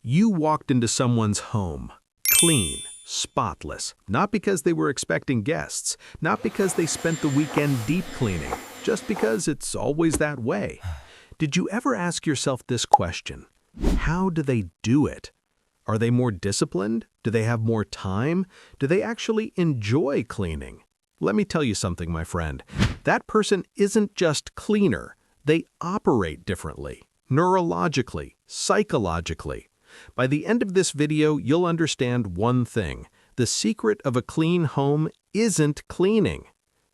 You walked into someone's home, clean, spotless, not because they were expecting guests, not because they spent the weekend deep cleaning, just because it's always that way. Did you ever ask yourself this question? How do they do it? Are they more disciplined? Do they have more time? Do they actually enjoy cleaning? Let me tell you something, my friend. That person isn't just cleaner. They operate differently, neurologically, psychologically. By the end of this video, you'll understand one thing. The secret of a clean home isn't cleaning.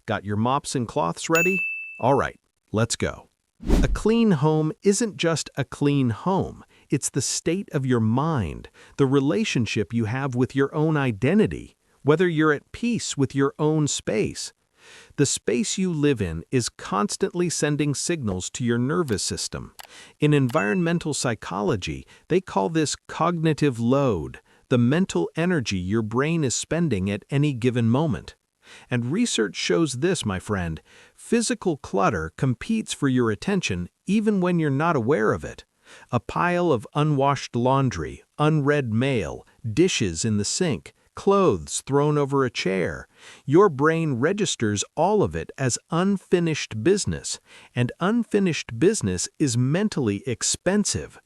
Got your mops and cloths ready? All right, let's go. A clean home isn't just a clean home. It's the state of your mind, the relationship you have with your own identity, whether you're at peace with your own space. The space you live in is constantly sending signals to your nervous system. In environmental psychology, they call this cognitive load, the mental energy your brain is spending at any given moment. And research shows this, my friend. Physical clutter competes for your attention even when you're not aware of it. A pile of unwashed laundry, unread mail, dishes in the sink, clothes thrown over a chair. Your brain registers all of it as unfinished business, and unfinished business is mentally expensive.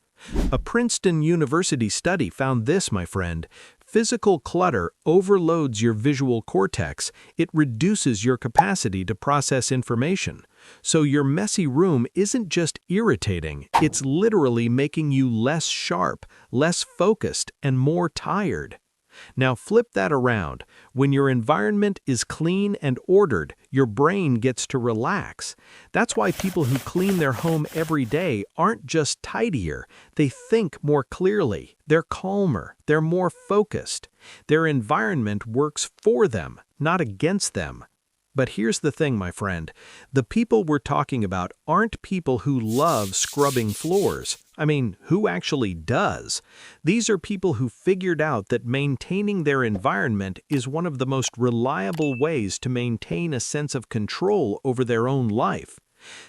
A Princeton University study found this, my friend. Physical clutter overloads your visual cortex. It reduces your capacity to process information. So your messy room isn't just irritating, it's literally making you less sharp, less focused, and more tired. Now flip that around. When your environment is clean and ordered, your brain gets to relax. That's why people who clean their home every day aren't just tidier. They think more clearly. They're calmer. They're more focused. Their environment works for them, not against them. But here's the thing, my friend. The people we're talking about aren't people who love scrubbing floors. I mean, who actually does? These are people who figured out that maintaining their environment is one of the most reliable ways to maintain a sense of control over their own life.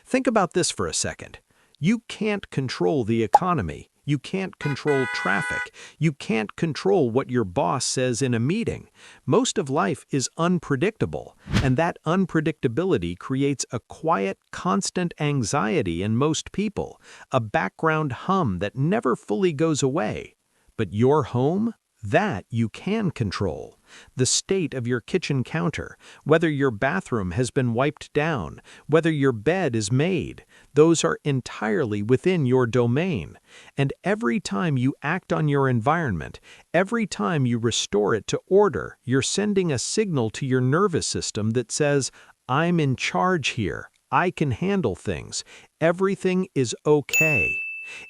Think about this for a second. You can't control the economy. You can't control traffic. You can't control what your boss says in a meeting. Most of life is unpredictable, and that unpredictability creates a quiet, constant anxiety in most people, a background hum that never fully goes away. But your home? That you can control. The state of your kitchen counter, whether your bathroom has been wiped down, whether your bed is made, those are entirely within your domain. And every time you act on your environment, every time you restore it to order, you're sending a signal to your nervous system that says, I'm in charge here. I can handle things. Everything is okay.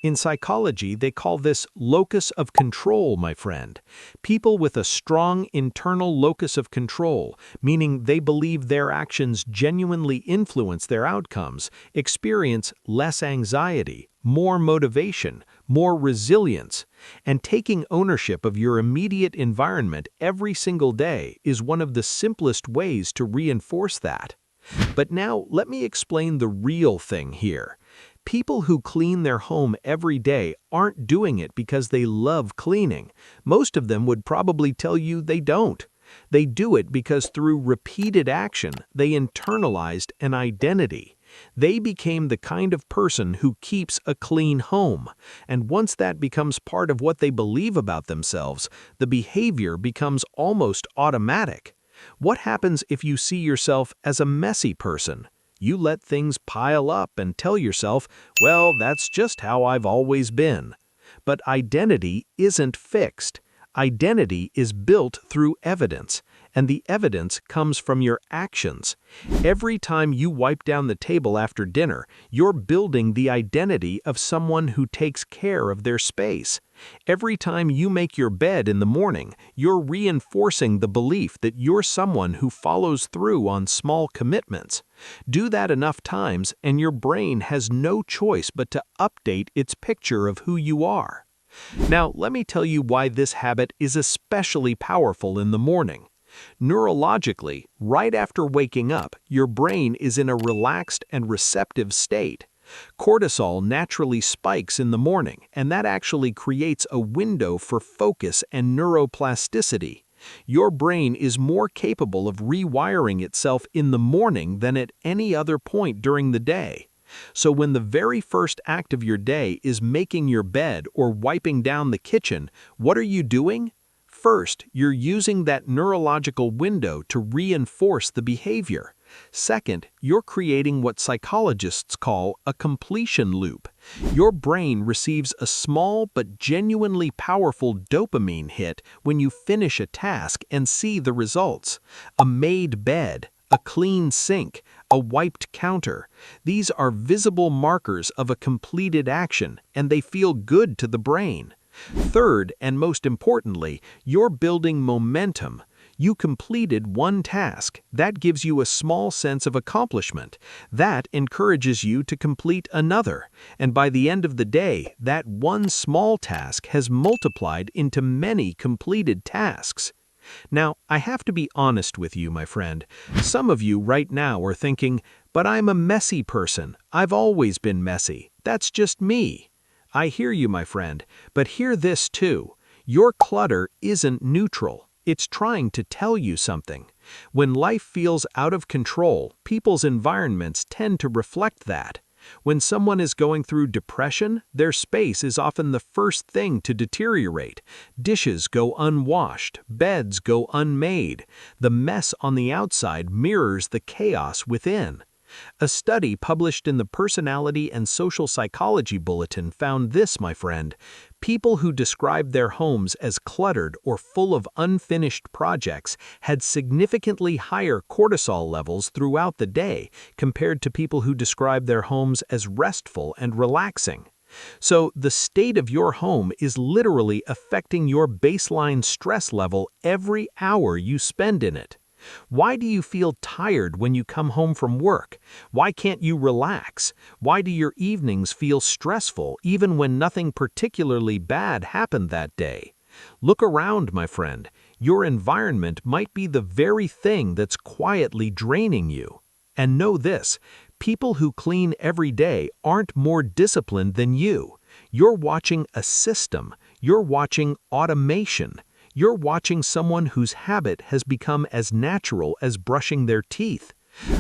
In psychology, they call this locus of control, my friend. People with a strong internal locus of control, meaning they believe their actions genuinely influence their outcomes, experience less anxiety, more motivation, more resilience. And taking ownership of your immediate environment every single day is one of the simplest ways to reinforce that. But now, let me explain the real thing here. People who clean their home every day aren't doing it because they love cleaning. Most of them would probably tell you they don't. They do it because through repeated action, they internalized an identity. They became the kind of person who keeps a clean home. And once that becomes part of what they believe about themselves, the behavior becomes almost automatic. What happens if you see yourself as a messy person? You let things pile up and tell yourself, well, that's just how I've always been. But identity isn't fixed. Identity is built through evidence, and the evidence comes from your actions. Every time you wipe down the table after dinner, you're building the identity of someone who takes care of their space. Every time you make your bed in the morning, you're reinforcing the belief that you're someone who follows through on small commitments. Do that enough times, and your brain has no choice but to update its picture of who you are. Now, let me tell you why this habit is especially powerful in the morning. Neurologically, right after waking up, your brain is in a relaxed and receptive state. Cortisol naturally spikes in the morning, and that actually creates a window for focus and neuroplasticity. Your brain is more capable of rewiring itself in the morning than at any other point during the day. So when the very first act of your day is making your bed or wiping down the kitchen, what are you doing? First, you're using that neurological window to reinforce the behavior. Second, you're creating what psychologists call a completion loop. Your brain receives a small but genuinely powerful dopamine hit when you finish a task and see the results. A made bed, a clean sink, a wiped counter. These are visible markers of a completed action, and they feel good to the brain. Third, and most importantly, you're building momentum. You completed one task. That gives you a small sense of accomplishment. That encourages you to complete another. And by the end of the day, that one small task has multiplied into many completed tasks. Now, I have to be honest with you, my friend. Some of you right now are thinking, but I'm a messy person. I've always been messy. That's just me. I hear you, my friend, but hear this too. Your clutter isn't neutral. It's trying to tell you something. When life feels out of control, people's environments tend to reflect that. When someone is going through depression, their space is often the first thing to deteriorate. Dishes go unwashed, beds go unmade. The mess on the outside mirrors the chaos within. A study published in the Personality and Social Psychology Bulletin found this, my friend. People who described their homes as cluttered or full of unfinished projects had significantly higher cortisol levels throughout the day compared to people who described their homes as restful and relaxing. So the state of your home is literally affecting your baseline stress level every hour you spend in it. Why do you feel tired when you come home from work? Why can't you relax? Why do your evenings feel stressful even when nothing particularly bad happened that day? Look around, my friend. Your environment might be the very thing that's quietly draining you. And know this, people who clean every day aren't more disciplined than you. You're watching a system. You're watching automation. You're watching someone whose habit has become as natural as brushing their teeth.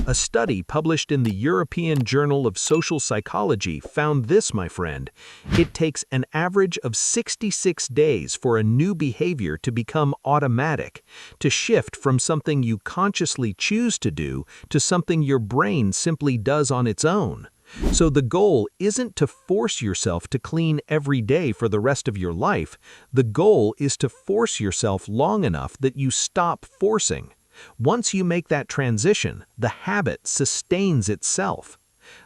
A study published in the European Journal of Social Psychology found this, my friend. It takes an average of 66 days for a new behavior to become automatic, to shift from something you consciously choose to do to something your brain simply does on its own. So the goal isn't to force yourself to clean every day for the rest of your life. The goal is to force yourself long enough that you stop forcing. Once you make that transition, the habit sustains itself.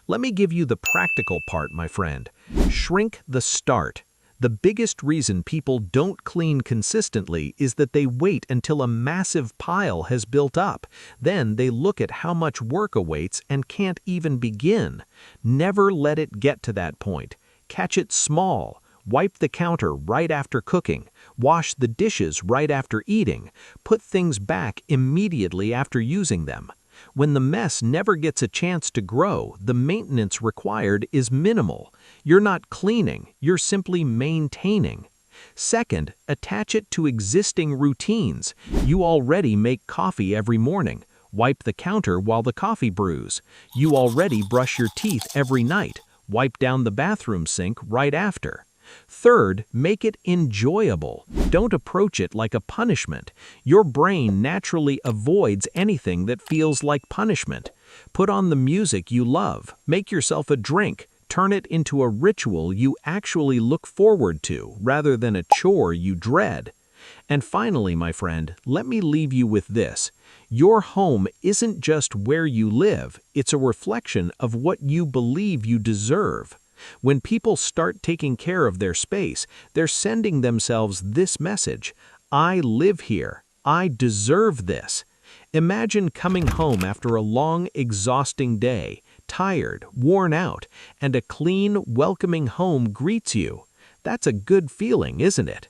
Let me give you the practical part, my friend. Shrink the start. The biggest reason people don't clean consistently is that they wait until a massive pile has built up. Then they look at how much work awaits and can't even begin. Never let it get to that point. Catch it small. Wipe the counter right after cooking. Wash the dishes right after eating. Put things back immediately after using them. When the mess never gets a chance to grow, the maintenance required is minimal. You're not cleaning, you're simply maintaining. Second, attach it to existing routines. You already make coffee every morning. Wipe the counter while the coffee brews. You already brush your teeth every night. Wipe down the bathroom sink right after. Third, make it enjoyable. Don't approach it like a punishment. Your brain naturally avoids anything that feels like punishment. Put on the music you love. Make yourself a drink. Turn it into a ritual you actually look forward to, rather than a chore you dread. And finally, my friend, let me leave you with this. Your home isn't just where you live, it's a reflection of what you believe you deserve. When people start taking care of their space, they're sending themselves this message: I live here. I deserve this. Imagine coming home after a long, exhausting day, tired, worn out, and a clean, welcoming home greets you. That's a good feeling, isn't it?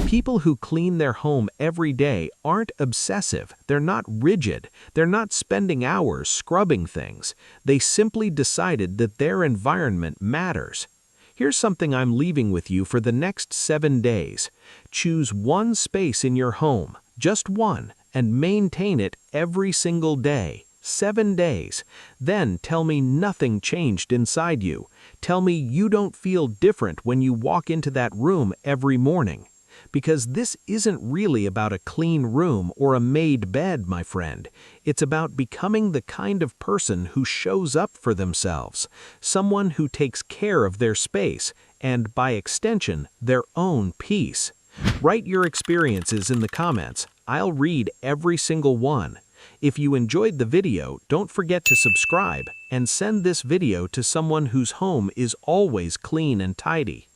People who clean their home every day aren't obsessive, they're not rigid, they're not spending hours scrubbing things. They simply decided that their environment matters. Here's something I'm leaving with you for the next 7 days. Choose one space in your home, just one, and maintain it every single day. 7 days. Then tell me nothing changed inside you. Tell me you don't feel different when you walk into that room every morning. Because this isn't really about a clean room or a made bed, my friend. It's about becoming the kind of person who shows up for themselves, someone who takes care of their space and, by extension, their own peace. Write your experiences in the comments. I'll read every single one. If you enjoyed the video, don't forget to subscribe and send this video to someone whose home is always clean and tidy.